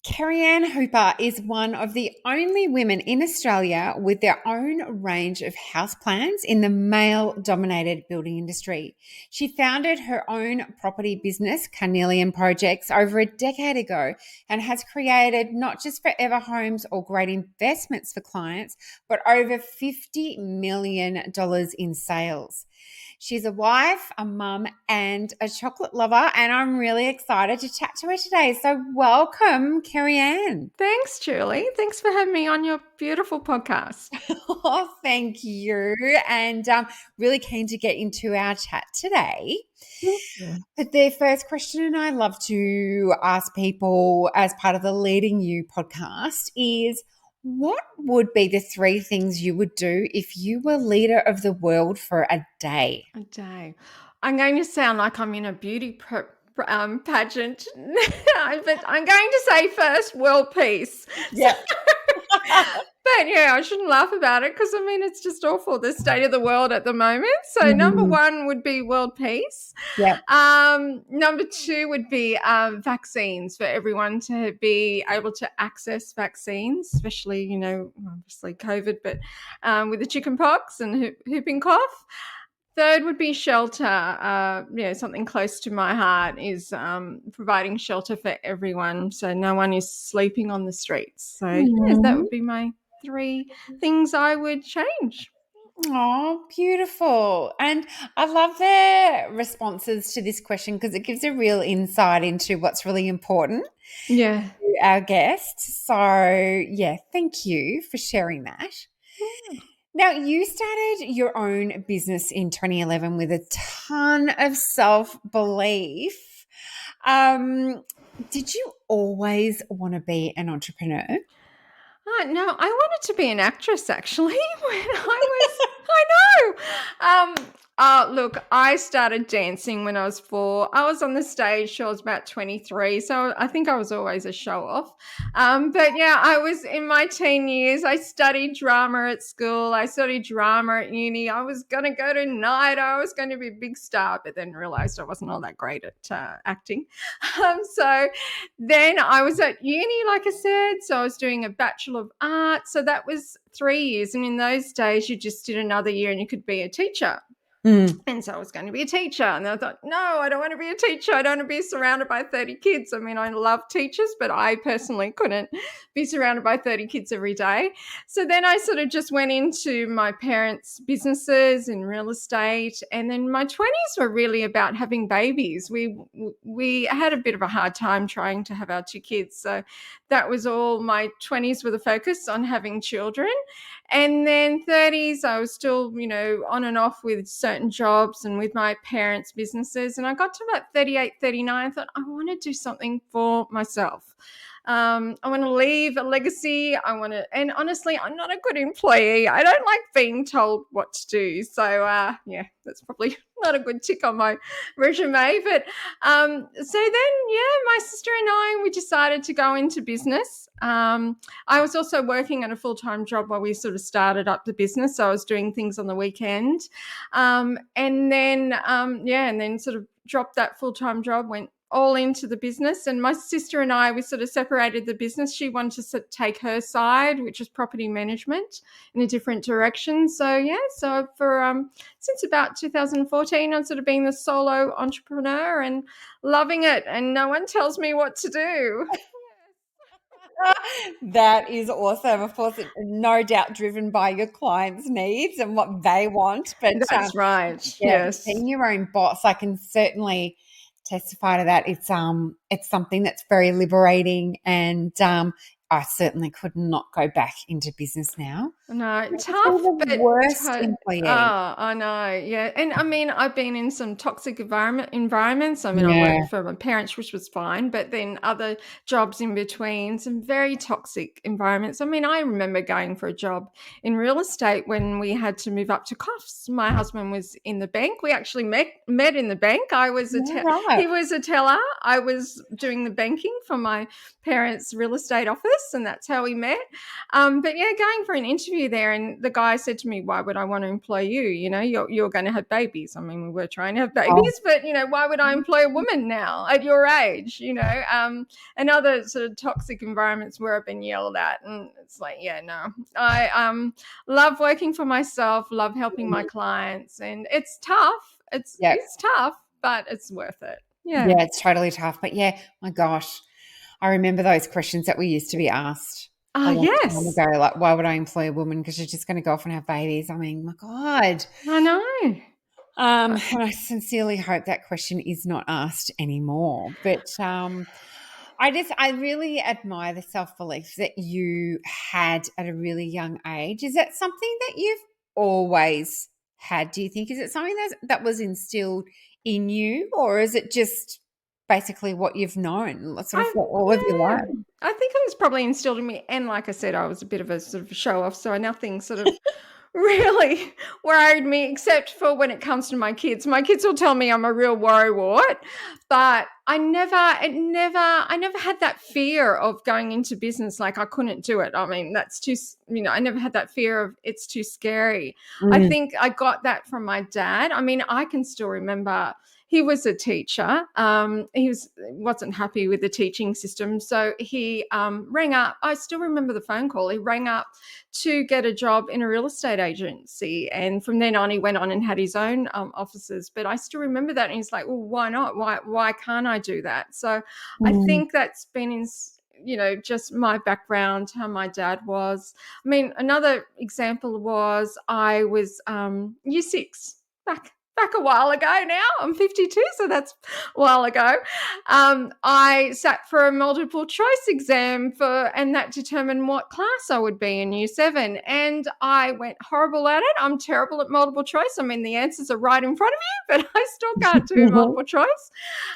Kerri-Ann Hooper is one of the only women in Australia with their own range of houseplants in the male-dominated building industry. She founded her own property business, Carnelian Projects, over a decade ago and has created not just forever homes or great investments for clients, but over $50 million in sales. She's a wife, a mum, and a chocolate lover, and I'm really excited to chat to her today. So, welcome, Kerri-Ann. Thanks, Julie. Thanks for having me on your beautiful podcast. Oh, thank you. And really keen to get into our chat today. But the first question I love to ask people as part of the Leading You podcast is what would be the three things you would do if you were leader of the world for a day? A day. I'm going to sound like I'm in a beauty pageant, but I'm going to say first world peace. Yeah. But yeah, I shouldn't laugh about it because it's just awful, the state of the world at the moment. So number one would be world peace. Yeah. Number two would be vaccines, for everyone to be able to access vaccines, especially, obviously COVID, but with the chicken pox and whooping cough. Third would be shelter. Something close to my heart is providing shelter for everyone, so no one is sleeping on the streets. So yes, that would be my three things I would change. Oh, beautiful. And I love the responses to this question because it gives a real insight into what's really important Yeah. to our guests. So, yeah, thank you for sharing that. Now, you started your own business in 2011 with a ton of self-belief. Did you always want to be an entrepreneur? No, I wanted to be an actress actually I know. Look, I started dancing when I was 4. I was on the stage till I was about 23, so I think I was always a show off. But yeah, I was in my teen years. I studied drama at school. I studied drama at uni. I was going to go to NIDA. I was going to be a big star, but then realized I wasn't all that great at acting. So then I was at uni, like I said, so I was doing a Bachelor of Arts. So that was 3 years. And in those days, you just did another year and you could be a teacher. And so I was going to be a teacher. And I thought, no, I don't want to be a teacher. I don't want to be surrounded by 30 kids. I love teachers, but I personally couldn't be surrounded by 30 kids every day. So then I sort of just went into my parents' businesses in real estate. And then my 20s were really about having babies. We had a bit of a hard time trying to have our 2 kids. So that was all. My 20s were the focus on having children. And then 30s, I was still, on and off with certain jobs and with my parents' businesses. And I got to about 38, 39. I thought, I want to do something for myself. I want to leave a legacy. And honestly, I'm not a good employee. I don't like being told what to do. So, that's probably not a good tick on my resume. But so then, my sister and I, we decided to go into business. I was also working at a full-time job while we sort of started up the business. So I was doing things on the weekend. And then sort of dropped that full-time job, went all into the business. And my sister and I, we sort of separated the business. She wanted to take her side, which is property management, in a different direction. So for since about 2014, I've sort of been the solo entrepreneur and loving it, and no one tells me what to do. That is awesome. Of course, no doubt driven by your clients' needs and what they want. But that's right. Yes, being your own boss, I can certainly testify to that. It's something that's very liberating, and I certainly could not go back into business now. No, tough, but worst employee. Oh, I know, yeah. And I've been in some toxic environments. I worked for my parents, which was fine, but then other jobs in between, some very toxic environments. I remember going for a job in real estate when we had to move up to Coffs. My husband was in the bank. We actually met in the bank. I was he was a teller. I was doing the banking for my parents' real estate office, and that's how we met. But yeah, going for an interview interview there, and the guy said to me, "Why would I want to employ you? You know, you're going to have babies." I mean, we were trying to have Oh, babies, but why would I employ a woman now at your age? And other sort of toxic environments where I've been yelled at, and it's like, yeah, no, I love working for myself, love helping my clients, and it's tough. It's yeah. it's tough, but it's worth it. Yeah. Yeah, it's totally tough. But yeah, my gosh, I remember those questions that we used to be asked a Ah, long time yes. ago. Like, why would I employ a woman? Because you're just going to go off and have babies. I mean, my God. I know. And I sincerely hope that question is not asked anymore. But I really admire the self belief that you had at a really young age. Is that something that you've always had? Do you think is it something that was instilled in you, or is it just basically what you've known, sort of I for all of your Yeah. life? I think it was probably instilled in me, and like I said, I was a bit of a sort of show off, so nothing sort of really worried me except for when it comes to my kids. My kids will tell me I'm a real worrywart, but I never had that fear of going into business. Like, I couldn't do it. I mean, that's too, I never had that fear of it's too scary. I Mm, think I got that from my dad. I mean, I can still remember he was a teacher. Wasn't happy with the teaching system, so he rang up. I still remember the phone call. He rang up to get a job in a real estate agency. And from then on, he went on and had his own offices. But I still remember that. And he's like, well, why not? Why can't I do that? So I mm, think that's been in, just my background, how my dad was. I mean, another example was I was year six back a while ago now. I'm 52, so that's a while ago. I sat for a multiple choice exam and that determined what class I would be in year seven. And I went horrible at it. I'm terrible at multiple choice. I mean, the answers are right in front of you, but I still can't do multiple choice.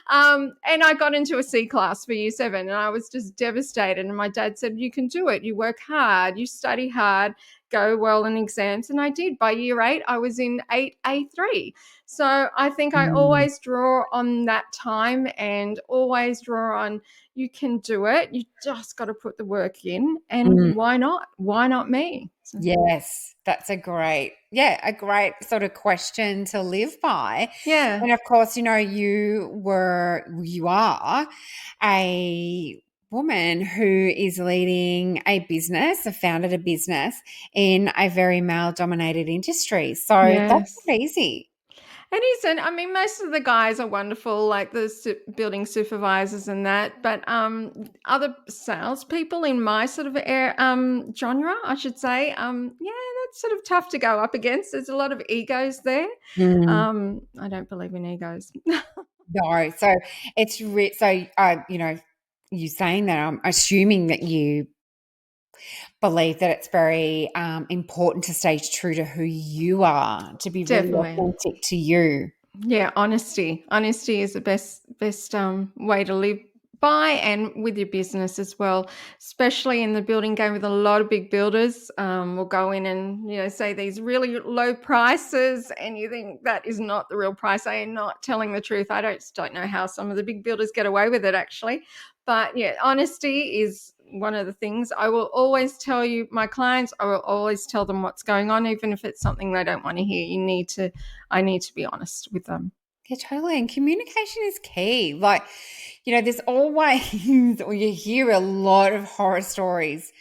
And I got into a C class for year seven, and I was just devastated. And my dad said, "You can do it. You work hard, you study hard, go well in exams." And I did. By year eight, I was in 8A3. So I think I mm, always draw on that time, and always draw on, you can do it. You just got to put the work in. And mm. why not? Why not me? So, Yes, that's a great sort of question to live by. yeah. And of course, you are a woman who is leading a business, have founded a business in a very male dominated industry. So that's Yes. not easy. It isn't. I mean, most of the guys are wonderful, like the building supervisors and that. But other salespeople in my sort of genre, I should say, yeah, that's sort of tough to go up against. There's a lot of egos there. Mm, I don't believe in egos. no, so you saying that, I'm assuming that you believe that it's very important to stay true to who you are, to be really Definitely. authentic to you. Yeah, honesty is the best way to live by, and with your business as well, especially in the building game. With a lot of big builders will go in and say these really low prices, and you think that is not the real price. They are not telling the truth. I don't know how some of the big builders get away with it, actually. But yeah, honesty is one of the things. I will always tell you, my clients, I will always tell them what's going on, even if it's something they don't want to hear. I need to be honest with them. Yeah, totally. And communication is key. Like, there's always, or you hear a lot of horror stories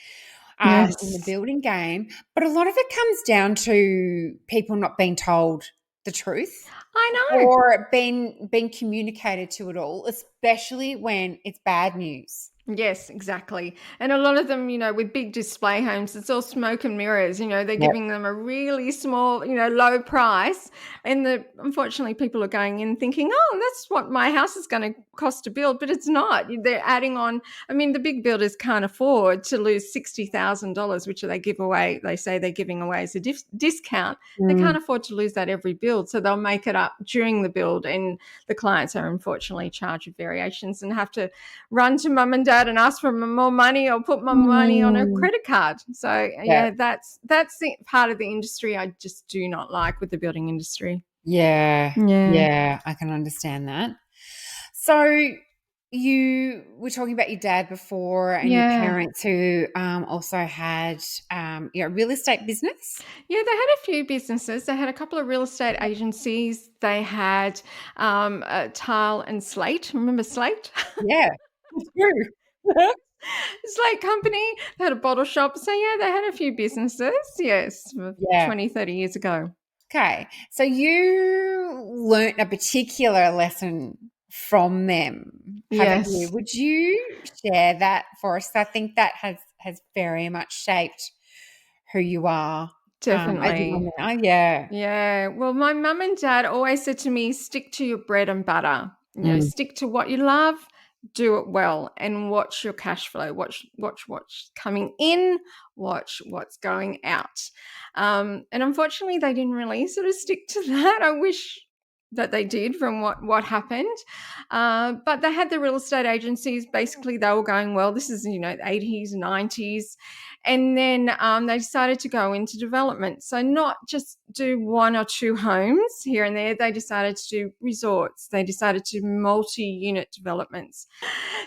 in the Yes. building game, but a lot of it comes down to people not being told the truth I know. or being communicated to at all, especially when it's bad news. Yes, exactly. And a lot of them, with big display homes, it's all smoke and mirrors. They're Yep. giving them a really small, low price. And unfortunately, people are going in thinking, oh, that's what my house is going to cost to build. But it's not. They're adding on. I mean, the big builders can't afford to lose $60,000, which they give away. They say they're giving away as a discount. They Mm, can't afford to lose that every build. So they'll make it up during the build. And the clients are unfortunately charged with variations and have to run to mum and dad and ask for more money, or put my money on a mm, credit card. So yeah. yeah, that's the part of the industry I just do not like, with the building industry. Yeah. Yeah. Yeah. I can understand that. So, you were talking about your dad before and your Yeah. parents who also had real estate business. Yeah, they had a few businesses. They had a couple of real estate agencies. They had Tile and Slate. Remember Slate? Yeah, it's true. Slate Company. They had a bottle shop. So, yeah, they had a few businesses. Yes, Yeah. 20, 30 years ago. Okay. So you learnt a particular lesson from them, haven't you? Yes, Would you share that for us? I think that has very much shaped who you are as a definitely. woman. Oh, yeah. Yeah. Well, my mum and dad always said to me, stick to your bread and butter. Mm. Stick to what you love, do it well, and watch your cash flow. Watch what's coming in, watch what's going out. And unfortunately, they didn't really sort of stick to that. I wish that they did from what happened. But they had the real estate agencies. Basically, they were going well. This is, 80s, 90s. And then they decided to go into development. So, not just do one or two homes here and there, they decided to do resorts. They decided to multi unit developments.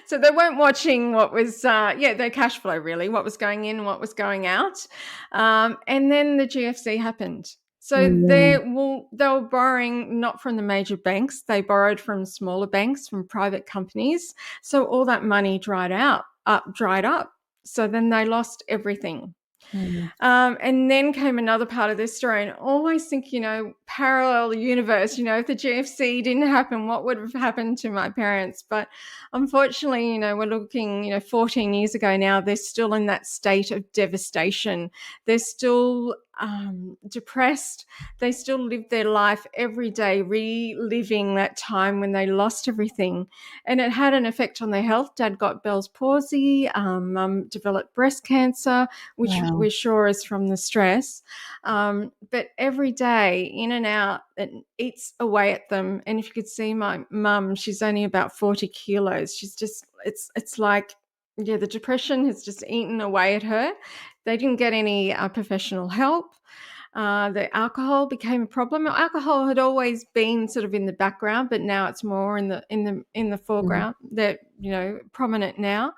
So, they weren't watching what was, their cash flow really, what was going in, what was going out. And then the GFC happened. So Mm. they were borrowing not from the major banks, they borrowed from smaller banks, from private companies. So all that money dried up. So then they lost everything. Mm. And then came another part of this story, and I always think, parallel universe, if the GFC didn't happen, what would have happened to my parents? But unfortunately, we're looking, 14 years ago now, they're still in that state of devastation. They're still depressed. They still live their life every day, reliving that time when they lost everything. And it had an effect on their health. Dad got Bell's palsy, mum developed breast cancer, which Wow. we're sure is from the stress. But every day, in and out, it eats away at them. And if you could see my mum, she's only about 40 kilos. She's just, it's like, yeah, the depression has just eaten away at her. They didn't get any professional help. The alcohol became a problem. Alcohol had always been sort of in the background, but now it's more in the Mm. foreground. They're prominent now.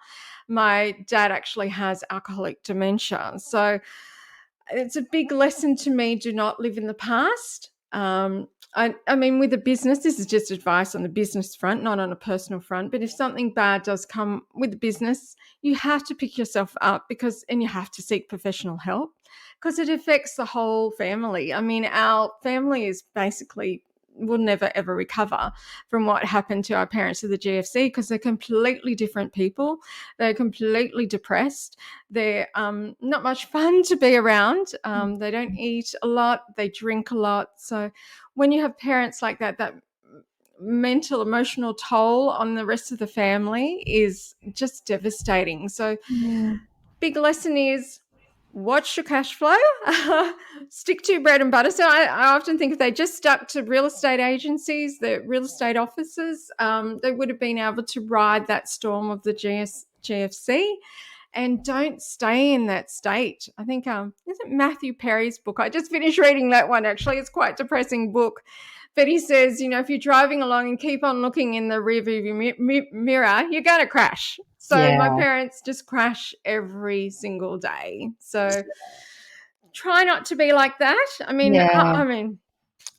My dad actually has alcoholic dementia, so it's a big lesson to me. Do not live in the past. I mean, with a business, this is just advice on the business front, not on a personal front. But if something bad does come with the business, you have to pick yourself up and you have to seek professional help because it affects the whole family. I mean, our family is basically will never ever recover from what happened to our parents of the GFC because they're completely different people. They're completely depressed. They're not much fun to be around. They don't eat a lot. They drink a lot. So when you have parents like that, that mental, emotional toll on the rest of the family is just devastating. So Mm. big lesson is watch your cash flow, stick to your bread and butter. So I often think if they just stuck to real estate agencies, the real estate offices, they would have been able to ride that storm of the GFC and don't stay in that state. I think isn't Matthew Perry's book? I just finished reading that one actually. It's quite a depressing book. But he says, if you're driving along and keep on looking in the rearview mirror, you're going to crash. So my Yeah. parents just crash every single day. So try not to be like that. I mean, Yeah.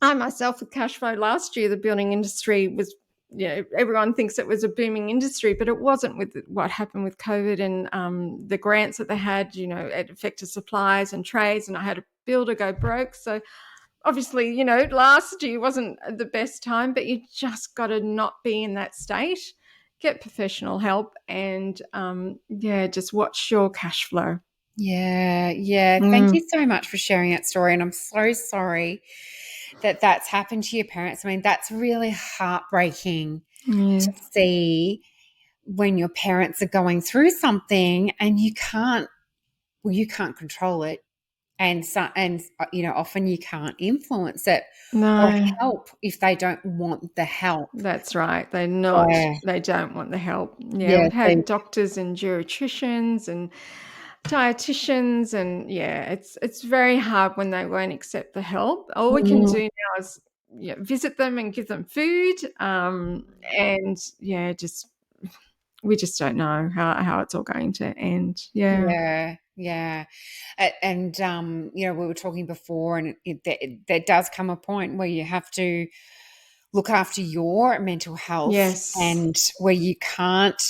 I myself with cash flow last year, the building industry was, everyone thinks it was a booming industry, but it wasn't with what happened with COVID and the grants that they had, it affected supplies and trades, and I had a builder go broke. So obviously, last year wasn't the best time, but you just got to not be in that state. Get professional help and, just watch your cash flow. Yeah, yeah. Thank Mm, you so much for sharing that story. And I'm so sorry that that's happened to your parents. I mean, that's really heartbreaking yeah, to see when your parents are going through something and you can't control it. Often you can't influence it or no. help if they don't want the help. That's right. Yeah. They don't want the help. Yeah, Yeah. we've had doctors and geriatricians and dietitians and yeah, it's very hard when they won't accept the help. All we can Mm. do now is visit them and give them food and yeah, just we just don't know how it's all going to end. Yeah. Yeah, yeah. And we were talking before, and there does come a point where you have to look after your mental health, Yes. and where you can't,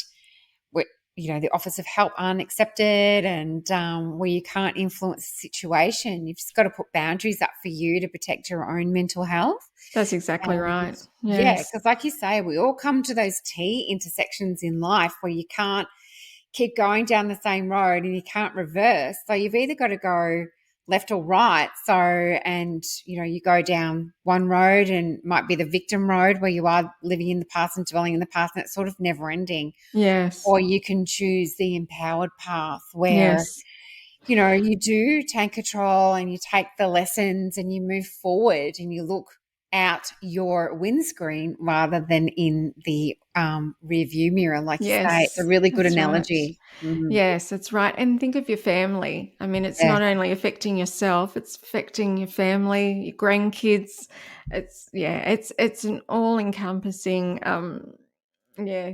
where, the offers of help aren't accepted, and where you can't influence the situation. You've just got to put boundaries up for you to protect your own mental health. That's exactly And right. yeah, Yes. because like you say, we all come to those T intersections in life where you can't keep going down the same road and you can't reverse. So you've either got to go left or right. So, and you go down one road and might be the victim road where you are living in the past and dwelling in the past, and it's sort of never ending. Yes. Or you can choose the empowered path where, Yes. you do take control and you take the lessons and you move forward and you look out your windscreen rather than in the rear view mirror, like you say. It's a Yes. really good That's right. analogy. Mhm. Yes, that's right. And think of your family. I mean, it's Yeah. not only affecting yourself, it's affecting your family, your grandkids. It's an all-encompassing yeah.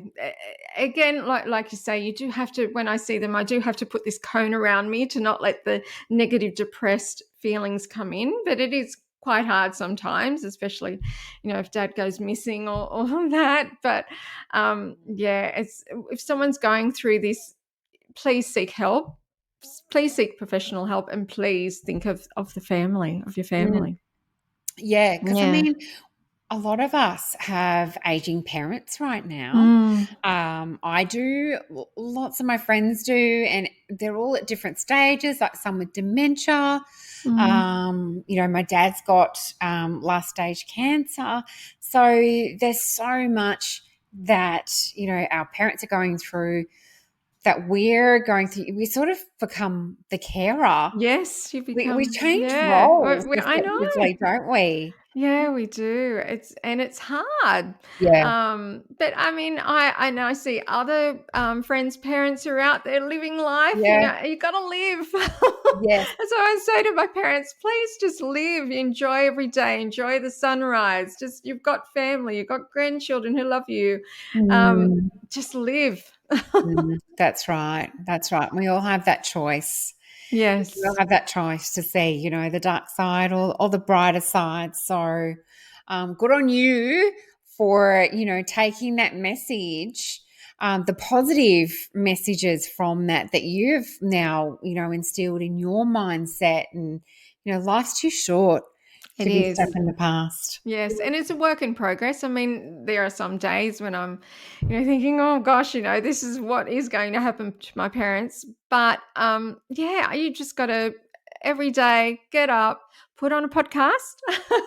Again, like you say, you do have to, when I see them, I do have to put this cone around me to not let the negative, depressed feelings come in. But it is quite hard sometimes, especially, if dad goes missing or that. But it's, if someone's going through this, please seek help. Please seek professional help, and please think of the family, of your Mm. family. Yeah, because Yeah. a lot of us have aging parents right now. Mm, I do, lots of my friends do, and they're all at different stages, like some with dementia. mm. My dad's got last stage cancer. So there's so much that, our parents are going through, that we're going through. We sort of become the carer. Yes, you We become, change yeah. roles I know. effectively, don't we? Yeah, we do. It's hard. Yeah, But I mean, I know I see other friends' parents who are out there living life. yeah, You got to live. yes. That's what I say to my parents. Please just live, enjoy every day, enjoy the sunrise. Just, you've got family, you've got grandchildren who love you. Mm. Just live. That's right. That's right. We all have that choice. We all Yes, have that choice to see, the dark side or the brighter side. So, good on you for, taking that message, the positive messages from that you've now, instilled in your mindset. And, life's too short it to be stuck is. in the past. Yes, and it's a work in progress. I mean, there are some days when I'm, thinking, "Oh gosh, this is what is going to happen to my parents." But yeah, you just got to every day get up, put on a podcast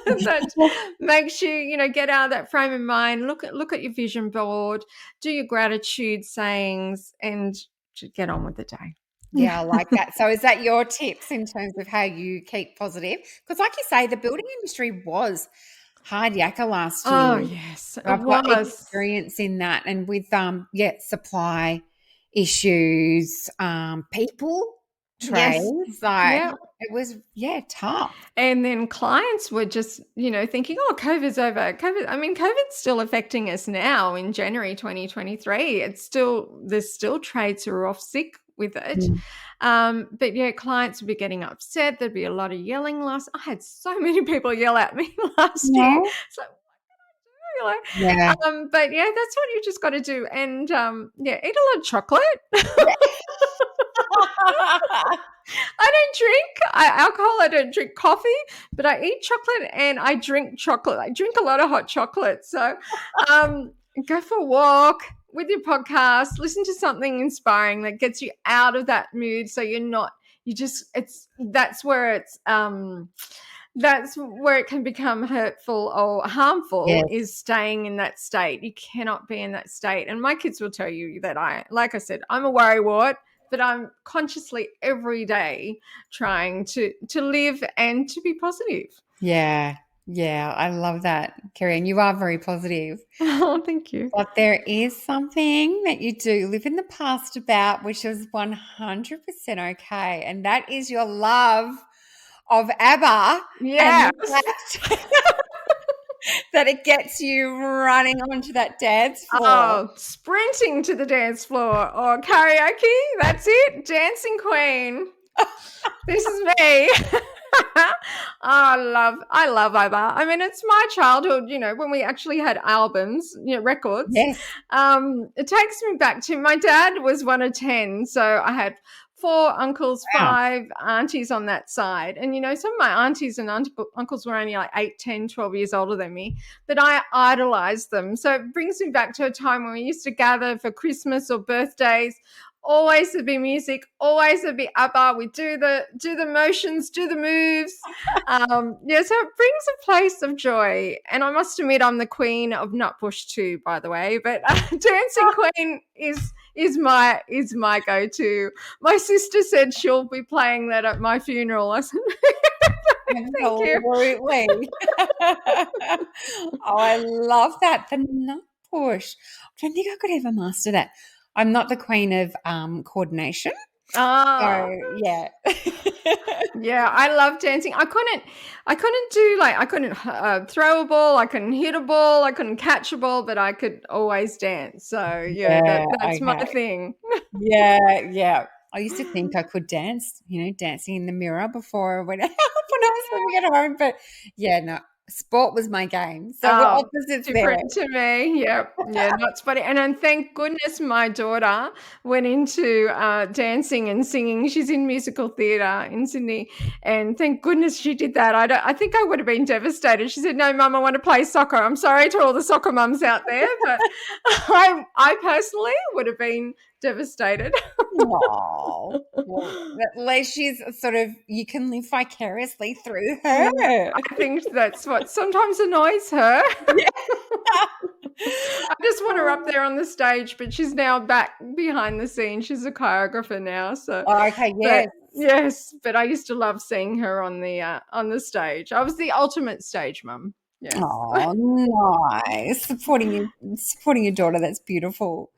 that makes you, get out of that frame of mind. Look at your vision board, do your gratitude sayings, and just get on with the day. Yeah, I like that. So is that your tips in terms of how you keep positive? Because like you say, the building industry was hard yakka last Oh year. yes, it I've got was. experience in that, and with supply issues, people, Yes. trades, like Yeah. it was tough. And then clients were just, thinking, oh, COVID's over. I mean, COVID's still affecting us now in January 2023. There's still trades who are off sick with it. Mm. But yeah, clients would be getting upset. There'd be a lot of yelling I had so many people yell at me last year. No. So, you know, Yeah. but yeah, that's what you just got to do. And yeah, eat a lot of chocolate. Yeah. I don't drink alcohol. I don't drink coffee, but I eat chocolate and I drink chocolate. I drink a lot of hot chocolate. So go for a walk with your podcast, listen to something inspiring that gets you out of that mood. So you're not, you just, that's where it can become hurtful or harmful, Yes. is staying in that state. You cannot be in that state. And my kids will tell you that like I said, I'm a worrywart, but I'm consciously every day trying to live and to be positive. Yeah. Yeah. I love that, Kerri. And you are very positive. Oh, thank you. But there is something that you do live in the past about, which is 100% okay. And that is your love of ABBA and Yes. the fact that it gets you running onto that dance floor. Oh, sprinting to the dance floor or karaoke. That's it. Dancing queen. This is me. Oh, I love ABBA. I mean, it's my childhood, when we actually had albums, records. Yes. It takes me back to my dad was one of 10. So I had four uncles, Wow. five aunties on that side. And, some of my aunties and uncles were only like 8, 10, 12 years older than me, but I idolized them. So it brings me back to a time when we used to gather for Christmas or birthdays. Always to be music, always to be ABBA. We do the motions, do the moves. So it brings a place of joy. And I must admit, I'm the queen of Nutbush too, by the way. But Dancing Queen is my go-to. My sister said she'll be playing that at my funeral. I said, thank you. Absolutely. Oh, I love that. The nut push. I don't think I could ever master that. I'm not the queen of coordination. Ah. So yeah. Yeah, I love dancing. I couldn't throw a ball, I couldn't hit a ball, I couldn't catch a ball, but I could always dance. So yeah, Yeah, that's my okay. thing. Yeah, yeah. I used to think I could dance, dancing in the mirror before I went out when I was living at home. But yeah, no, sport was my game. So we're Oh, opposites there. different to me. Yep. Yeah, that's funny. And then thank goodness my daughter went into dancing and singing. She's in musical theatre in Sydney. And thank goodness she did that. I think I would have been devastated. She said, "No, Mum, I want to play soccer." I'm sorry to all the soccer mums out there, but I personally would have been devastated. Oh, well, at least she's you can live vicariously through Yeah, her. I think that's what sometimes annoys her. Yeah. I just want her up there on the stage, but she's now back behind the scenes. She's a choreographer now, so Oh, okay, but yes. yes, but I used to love seeing her on the stage. I was the ultimate stage mum. Yes. Oh, nice. Supporting your daughter. That's beautiful.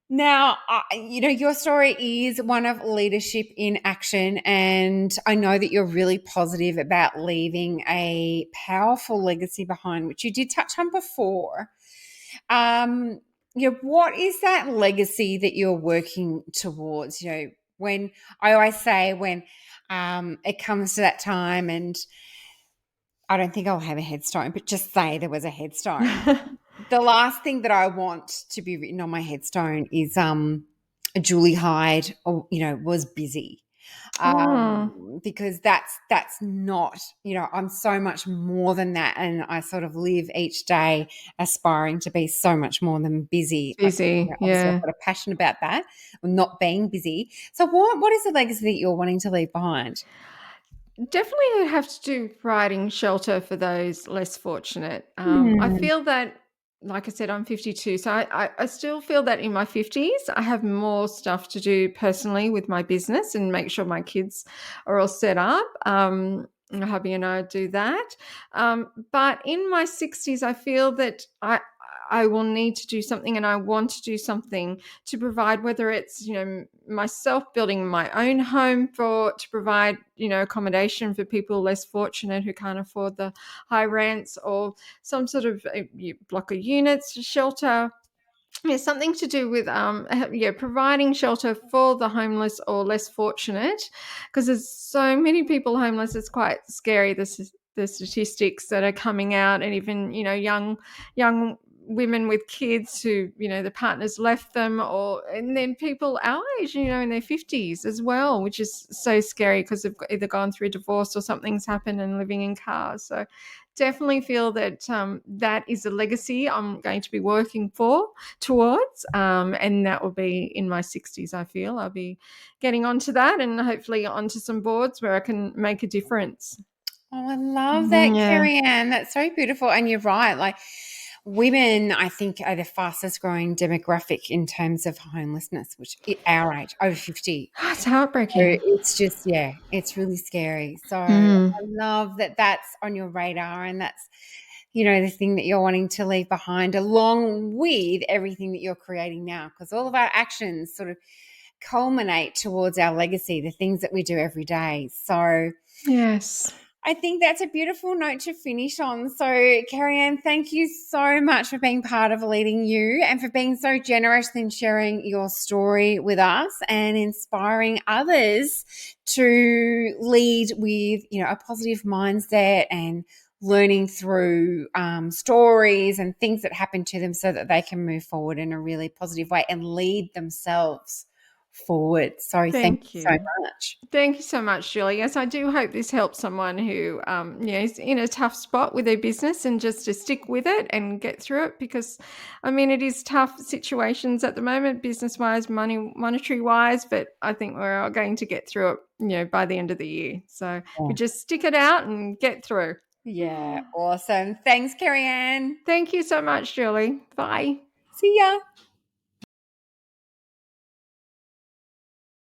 Now, your story is one of leadership in action, and I know that you're really positive about leaving a powerful legacy behind, which you did touch on before. What is that legacy that you're working towards? When I always say when it comes to that time, and I don't think I'll have a headstone, but just say there was a headstone. The last thing that I want to be written on my headstone is Julie Hyde, was busy. Oh, Because that's not, I'm so much more than that, and I sort of live each day aspiring to be so much more than busy. busy. Obviously, I've Yeah. got a passion about that, not being busy. So, what is the legacy that you're wanting to leave behind? Definitely would have to do providing shelter for those less fortunate. I Hmm. feel that, like I said, I'm 52, so I still feel that in my 50s, I have more stuff to do personally with my business and make sure my kids are all set up. My hubby and I do that. But in my 60s, I feel that I will need to do something, and I want to do something to provide, whether it's myself building my own home to provide accommodation for people less fortunate who can't afford the high rents, or some sort of block of units shelter. Yeah, something to do with providing shelter for the homeless or less fortunate, because there's so many people homeless. It's quite scary, the statistics that are coming out, and even young women with kids who the partners left them, and then people our age, in their 50s as well, which is so scary because they've either gone through divorce or something's happened and living in cars. So definitely feel that that is a legacy I'm going to be working towards, and that will be in my 60s. I feel I'll be getting onto that, and hopefully onto some boards where I can make a difference. Oh, I love that, Yeah. Kerri-Ann. That's so beautiful. And you're right. Like, women, I think, are the fastest growing demographic in terms of homelessness, which at our age, over 50. It's So heartbreaking. it's just, yeah, it's really scary. So I Mm. love that that's on your radar, and that's, the thing that you're wanting to leave behind, along with everything that you're creating now, because all of our actions sort of culminate towards our legacy, the things that we do every day. So Yes. I think that's a beautiful note to finish on. So, Kerri-Ann, thank you so much for being part of Leading You and for being so generous in sharing your story with us and inspiring others to lead with, a positive mindset and learning through stories and things that happen to them so that they can move forward in a really positive way and lead themselves forward. So, thank you Thank so you. much. Thank you so much, Julie. Yes, I do hope this helps someone who, is in a tough spot with their business, and just to stick with it and get through it, because, I mean, it is tough situations at the moment, business-wise, monetary-wise, but I think we're all going to get through it, by the end of the year. So we just stick it out and get through. Yeah, awesome. Thanks, Kerri-Ann. Thank you so much, Julie. Bye. See ya.